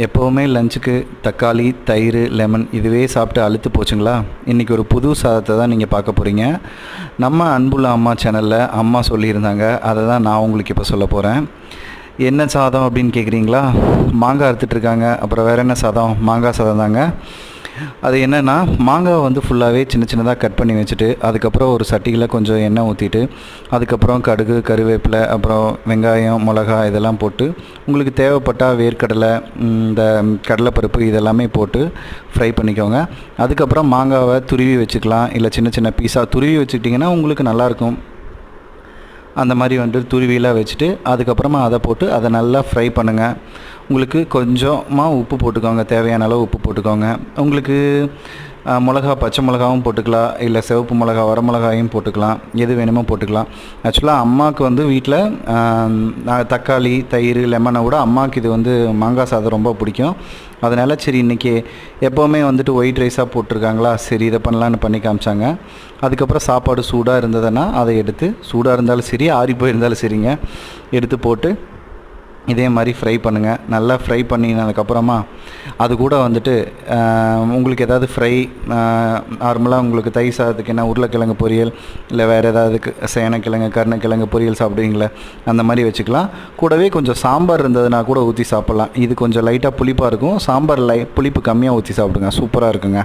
எப்போவுமே லஞ்சுக்கு தக்காளி, தயிர், லெமன் இதுவே சாப்பிட்டு அலுத்து போச்சுங்களா? இன்றைக்கி ஒரு புது சாதத்தை தான் நீங்கள் பார்க்க போகிறீங்க. நம்ம அன்புள்ள அம்மா சேனலில் அம்மா சொல்லியிருந்தாங்க, அதை தான் நான் உங்களுக்கு இப்போ சொல்ல போகிறேன். என்ன சாதம் அப்படின்னு கேட்குறீங்களா? மாங்காய் அறுத்துட்ருக்காங்க. அப்புறம் வேறு என்ன சாதம்? மாங்காய் சாதம் தாங்க. அது என்னென்னா, மாங்காவை வந்து ஃபுல்லாகவே சின்ன சின்னதாக கட் பண்ணி வச்சுட்டு, அதுக்கப்புறம் ஒரு சட்டியில் கொஞ்சம் எண்ணெய் ஊற்றிட்டு, அதுக்கப்புறம் கடுகு, கருவேப்பிலை, அப்புறம் வெங்காயம், மிளகா இதெல்லாம் போட்டு, உங்களுக்கு தேவைப்பட்டால் வேர்க்கடலை, இந்த கடலைப்பருப்பு இதெல்லாமே போட்டு ஃப்ரை பண்ணிக்கோங்க. அதுக்கப்புறம் மாங்காவை துருவி வச்சுக்கலாம், இல்லை சின்ன சின்ன பீஸாக துருவி வச்சுக்கிட்டிங்கன்னா உங்களுக்கு நல்லாயிருக்கும். அந்த மாதிரி வந்துட்டு துருவிலாம் வச்சுட்டு அதுக்கப்புறமா அதை போட்டு அதை நல்லா ஃப்ரை பண்ணுங்கள். உங்களுக்கு கொஞ்சமாக உப்பு போட்டுக்கோங்க, தேவையான அளவு உப்பு போட்டுக்கோங்க. உங்களுக்கு மிளகா, பச்சை மிளகாவும் போட்டுக்கலாம், இல்லை சிவப்பு மிளகா, வர மிளகாயும் போட்டுக்கலாம், எது வேணுமோ போட்டுக்கலாம். ஆக்சுவலாக அம்மாவுக்கு வந்து வீட்டில் தக்காளி, தயிர், லெமனை விட அம்மாவுக்கு இது வந்து மாங்காய் சாதம் ரொம்ப பிடிக்கும். அதனால் சரி இன்றைக்கி எப்போவுமே வந்துட்டு ஒயிட் ரைஸாக போட்டிருக்காங்களா, சரி இதை பண்ணலான்னு பண்ணி காமிச்சாங்க. அதுக்கப்புறம் சாப்பாடு சூடாக இருந்ததுன்னா அதை எடுத்து, சூடாக இருந்தாலும் சரி ஆறி போயிருந்தாலும் சரிங்க, எடுத்து போட்டு இதே மாதிரி ஃப்ரை பண்ணுங்கள். நல்லா ஃப்ரை பண்ணினதுக்கப்புறமா அது கூட வந்துட்டு உங்களுக்கு ஏதாவது ஃப்ரை நார்மலாக உங்களுக்கு தயிர் சாதத்துக்கு என்ன உருளைக்கிழங்கு பொரியல், இல்லை வேறு ஏதாவது சேனக்கிழங்கு, கருணக்கிழங்கு பொரியல் சாப்பிடுவீங்களே அந்த மாதிரி வச்சுக்கலாம். கூடவே கொஞ்சம் சாம்பார் இருந்ததுன்னா கூட ஊற்றி சாப்பிட்லாம். இது கொஞ்சம் லைட்டாக புளிப்பாக இருக்கும். சாம்பார் புளிப்பு கம்மியாக ஊற்றி சாப்பிடுங்க, சூப்பராக இருக்குங்க.